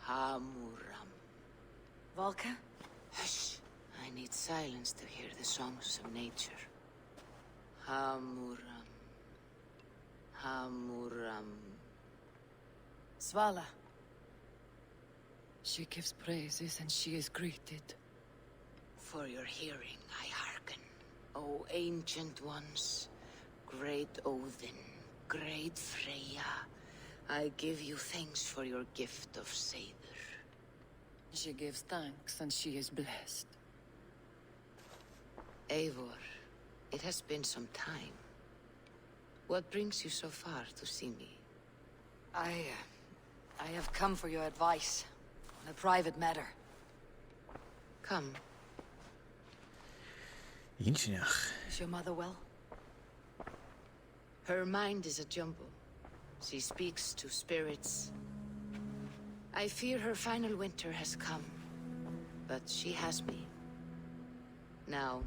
Hamuram. Volka? Hush. I need silence to hear the songs of nature. Hamuram. Hamuram. Svala. She gives praises and she is greeted. For your hearing, I hearken. O ancient ones, great Odin, great Freya, I give you thanks for your gift of Seidr. She gives thanks and she is blessed. Eivor, it has been some time. What brings you so far to see me? I have come for your advice on a private matter. Come. Is Is your mother well? Her mind is a jumble. She speaks to spirits. I fear her final winter has come, but she has me. Now,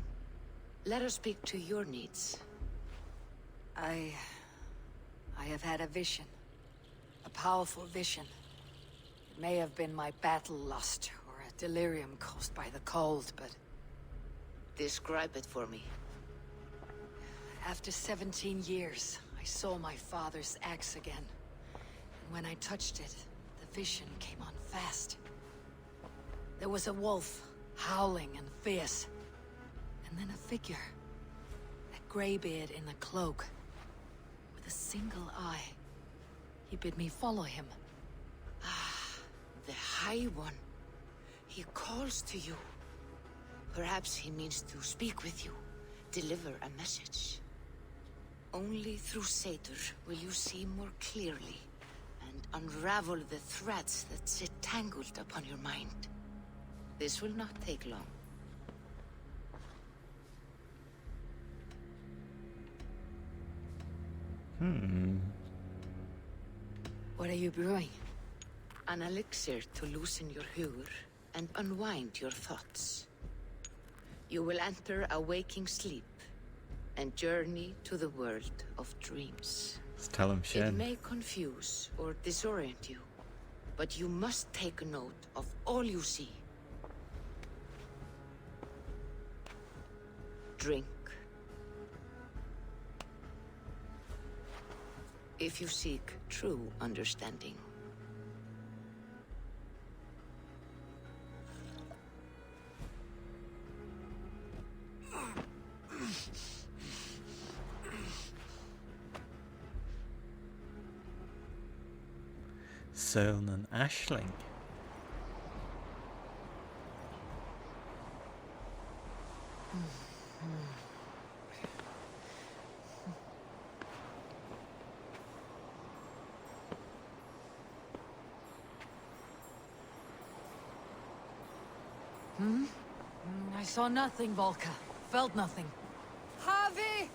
let her speak to your needs. I have had a vision. A powerful vision. It may have been my battle lust, or a delirium caused by the cold, but... Describe it for me. After 17 years, I saw my father's axe again. And when I touched it, the vision came on fast. There was a wolf, howling and fierce. And then a figure. A greybeard in a cloak. With a single eye. He bid me follow him. Ah, the High One. He calls to you. Perhaps he means to speak with you, deliver a message. Only through Seidr will you see more clearly, and unravel the threads that sit tangled upon your mind. This will not take long. What are you brewing? An elixir to loosen your hugur and unwind your thoughts. You will enter a waking sleep and journey to the world of dreams. Tell him, It Shen. may confuse or disorient you, but you must take note of all you see. Drink. If you seek true understanding. Son and Ashling. I saw nothing, Volka. Felt nothing. Harvey!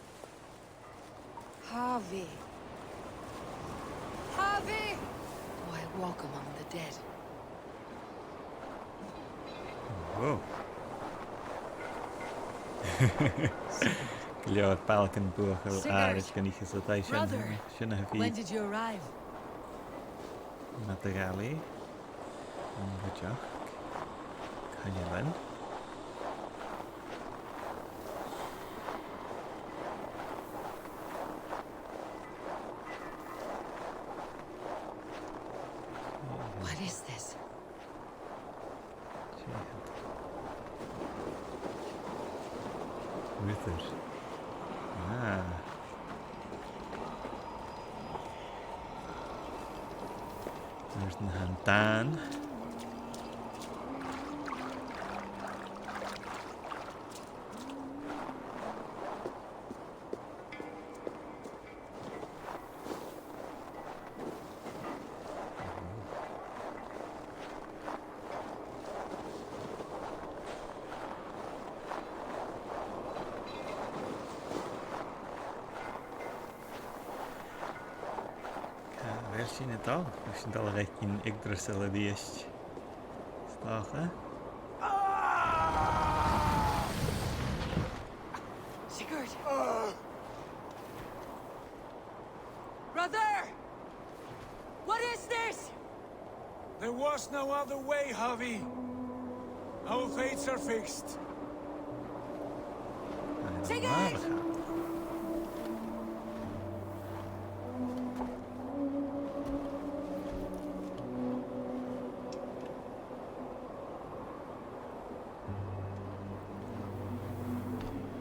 Harvey. Harvey! Oh, I walk among the dead. Whoa. Gljóð balkan buachel áris gannichas a dais sinna hafi. When did you arrive? Madagali. Bujach. Canyalan. What is this? Withered. Ah. There's the hand Dan. Syn het al. We zijn al recht in Yggdrasil die is. Staag, hè? Sigurd! Brother! What is this? There was no other way, Javi. Our fates are fixed. Sigurd!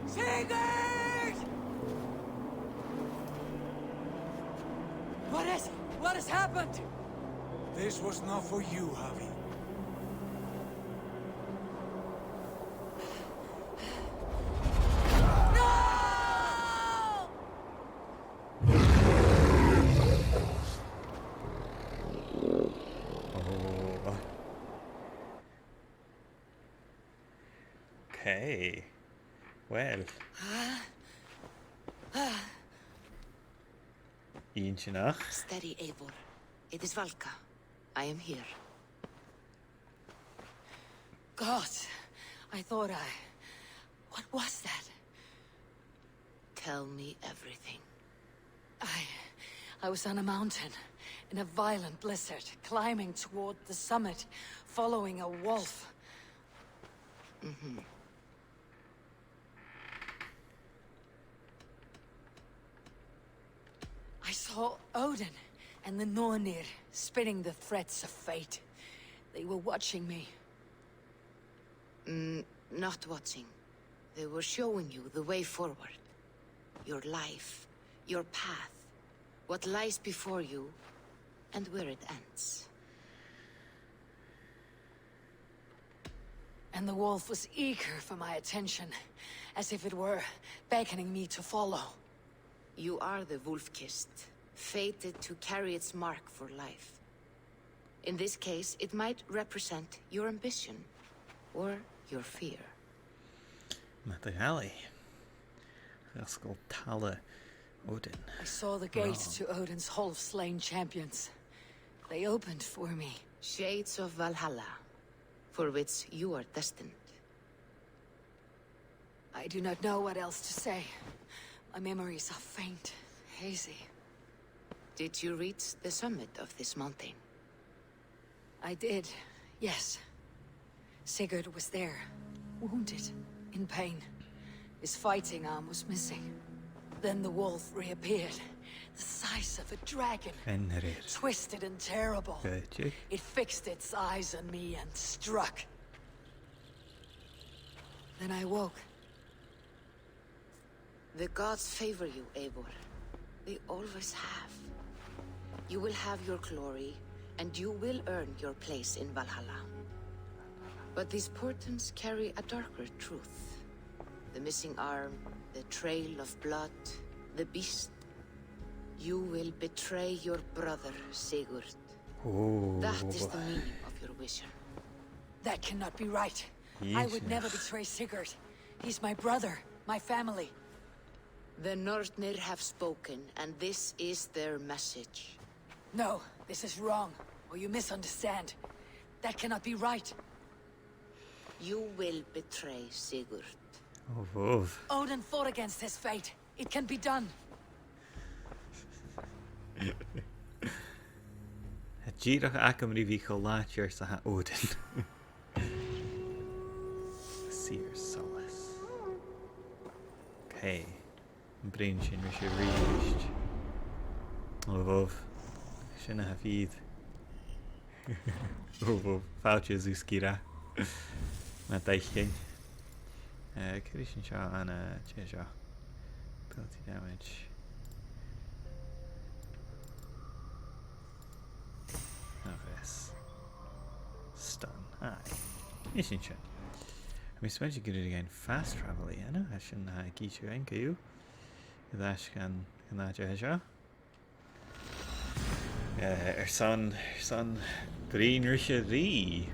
Sigurd! What has happened? This was not for you, Javi. No! Oh. Okay. Well. Eentje Steady, Eivor. It is Valka. I am here. God, I thought What was that? Tell me everything. I was on a mountain, in a violent blizzard, climbing toward the summit, following a wolf. I saw Odin and the Nornir spitting the threats of fate. They were watching me. Not watching. They were showing you the way forward. Your life, your path, what lies before you, and where it ends. And the wolf was eager for my attention, as if it were beckoning me to follow. You are the wolf-kissed, fated to carry its mark for life. In this case, it might represent your ambition, or your fear. Materiali. Rascal Tala Odin. I saw the gates to Odin's Hall of Slain Champions. They opened for me. Shades of Valhalla, for which you are destined. I do not know what else to say. My memories are faint, hazy. Did you reach the summit of this mountain? I did, yes. Sigurd was there, wounded, in pain. His fighting arm was missing. Then the wolf reappeared, the size of a dragon. Fenrir. Twisted and terrible. Còig. It fixed its eyes on me and struck. Then I woke. The gods favor you, Eivor. They always have. You will have your glory, and you will earn your place in Valhalla. But these portents carry a darker truth. The missing arm, the trail of blood, the beast. You will betray your brother, Sigurd. Oh. That is the meaning of your vision. That cannot be right. I would never betray Sigurd. He's my brother, my family. The Nornir have spoken, and this is their message. No, this is wrong, or you misunderstand. That cannot be right. You will betray Sigurd. Oh. Odin fought against his fate. It can be done. Het gírach acum rivi cholátir sa ha Odin. Seer solace. Okay. Brin sin ri sé ríist. Oh. Sinna ha fíd. Oh. Fáilte zúskira. Na daichcin. Curisin seo anna che seo. Penalty damage. Novice. Stun. Aye. Isn't it? I suppose you could do it again fast travel, I know. I shouldn't get you in, you. That can that seo. Son green Risherie.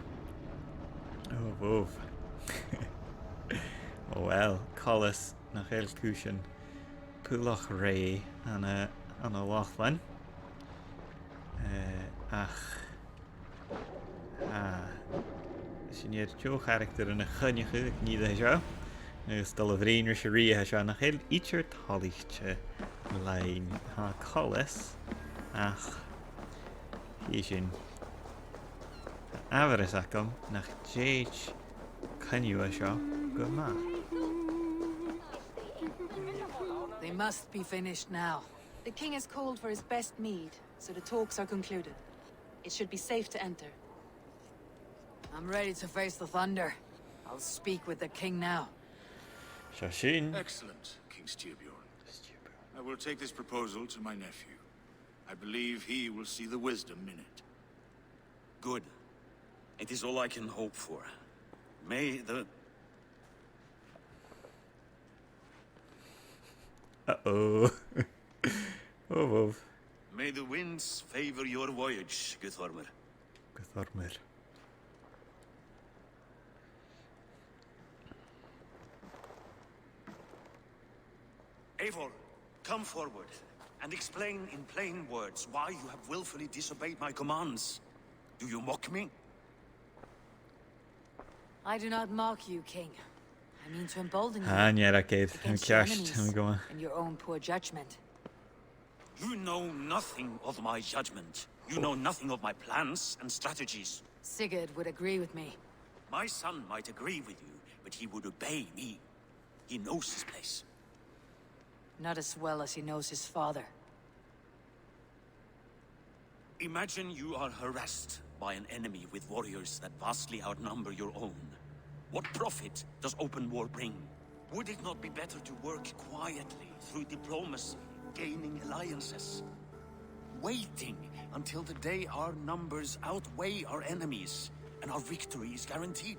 Oh. Oh well, Collis nach heel cushion Pulach Ray and a Lochlan. Sin iad Joe character in a chunnechu ní a seo. Agus dul a bhríonir se rí seo nach chéil ítear tálaíte lein ha Collis ach hí sin Avarice acum nach Jage Canua shop go ma. They must be finished now. The king has called for his best mead, so the talks are concluded. It should be safe to enter. I'm ready to face the thunder. I'll speak with the king now. Shashin. Excellent, King Styrbjorn. I will take this proposal to my nephew. I believe he will see the wisdom in it. Good. It is all I can hope for. May the... Uh-oh. Oh, whoa. May the winds favor your voyage, Guthormer. Guthormer. Eivor, come forward and explain in plain words why you have willfully disobeyed my commands. Do you mock me? I do not mock you, king. I mean to embolden you Anya Raked. I'm against your cashed. I'm enemies going. and your own poor judgment. You know nothing of my judgment. You know nothing of my plans and strategies. Sigurd would agree with me. My son might agree with you, but he would obey me. He knows his place. Not as well as he knows his father. Imagine you are harassed by an enemy with warriors that vastly outnumber your own. What profit does open war bring? Would it not be better to work quietly through diplomacy, gaining alliances? Waiting until the day our numbers outweigh our enemies and our victory is guaranteed.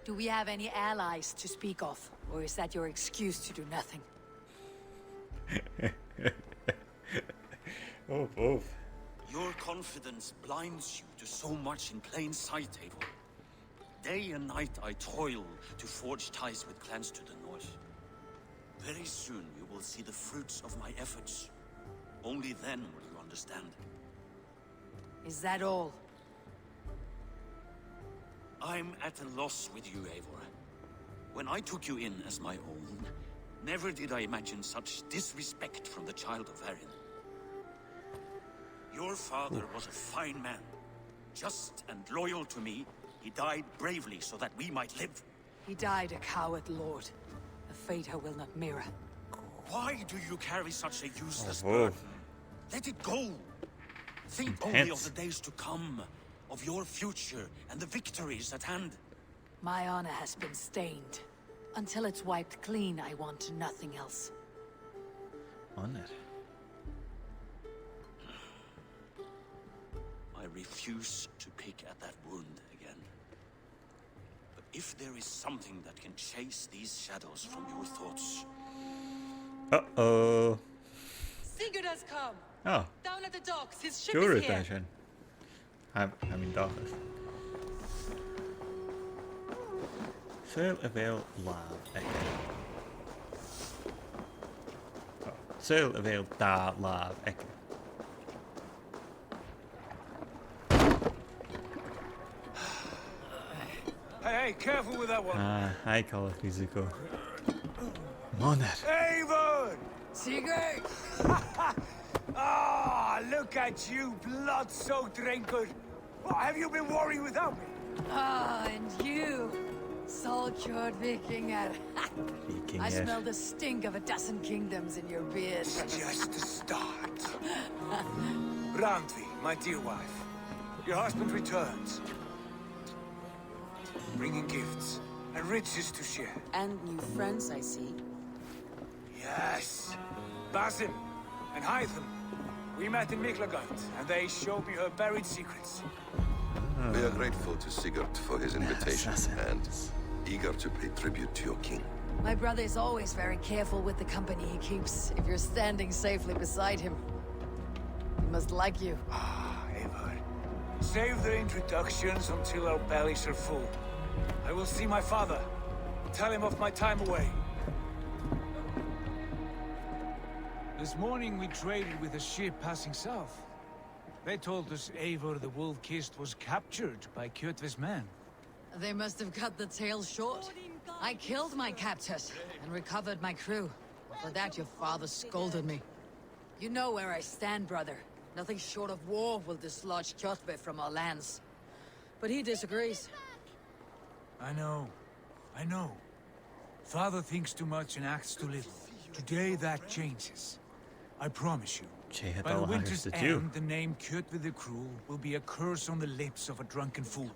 Do we have any allies to speak of? Or is that your excuse to do nothing? Oh. Your confidence blinds you to so much in plain sight, Eivor. Day and night I toil to forge ties with clans to the north. Very soon you will see the fruits of my efforts. Only then will you understand. Is that all? I'm at a loss with you, Eivor. When I took you in as my own, never did I imagine such disrespect from the child of Varin. Your father was a fine man. Just and loyal to me, he died bravely so that we might live. He died a coward, Lord. A fate I will not mirror. Why do you carry such a useless Oh, burden? Let it go. Think only of Intense. the days to come, of your future and the victories at hand. My honor has been stained. Until it's wiped clean, I want nothing else. Honor. I refuse to pick at that wound again. But if there is something that can chase these shadows from your thoughts... Uh-oh. Sigurd has come! Oh. Down at the docks, his ship Sure is here! attention. I mean Douglas. Sail avail lab echo. Oh. Sail avail da lab echo. Hey, careful with that one. I call it musical. Monner. Eivor! Sigurd! Ah, look at you, blood-soaked drinker. What, have you been worrying without me? Ah, and you, soul-cured Vikinger. I smell the stink of a dozen kingdoms in your beard. It's just the start. Randvi, my dear wife, your husband returns, bringing gifts and riches to share. And new friends, I see. Yes, Basim and Hytham. We met in Miklagard, and they showed me her buried secrets. We are grateful to Sigurd for his invitation and eager to pay tribute to your king. My brother is always very careful with the company he keeps. If you're standing safely beside him, he must like you. Ah, Eivor. Save the introductions until our bellies are full. I will see my father. Tell him of my time away. This morning we traded with a ship passing south. They told us Eivor the Wolf-Kissed was captured by Kjotve's men. They must have cut the tail short. I killed my captors and recovered my crew. For that, your father scolded me. You know where I stand, brother. Nothing short of war will dislodge Kjotve from our lands. But he disagrees. I know. Father thinks too much and acts too little. Today that changes. I promise you. By the winter's end, the name Kjotve the Cruel will be a curse on the lips of a drunken fool.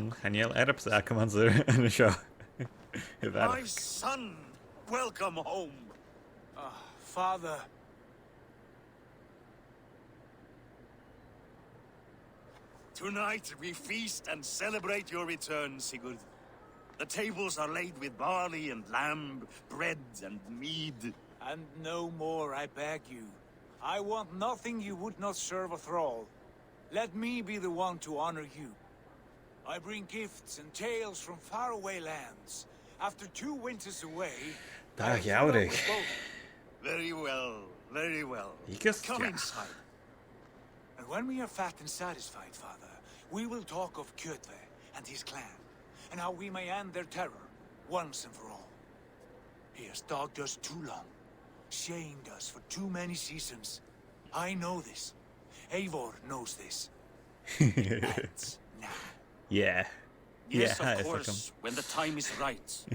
Gaan je heel erg zaken aan de show. My son, welcome home. Father. Tonight we feast and celebrate your return, Sigurd. The tables are laid with barley and lamb, bread and mead. And no more, I beg you. I want nothing you would not serve a thrall. Let me be the one to honor you. I bring gifts and tales from faraway lands. After 2 winters away... Dag Gàidhlig. Very well, very well. Come inside. And when we are fat and satisfied, Father, we will talk of Kjotve and his clan, and how we may end their terror, once and for all. He has dogged us too long, shamed us for too many seasons. I know this. Eivor knows this. It ends now. Yeah. Yes, of course, when the time is right.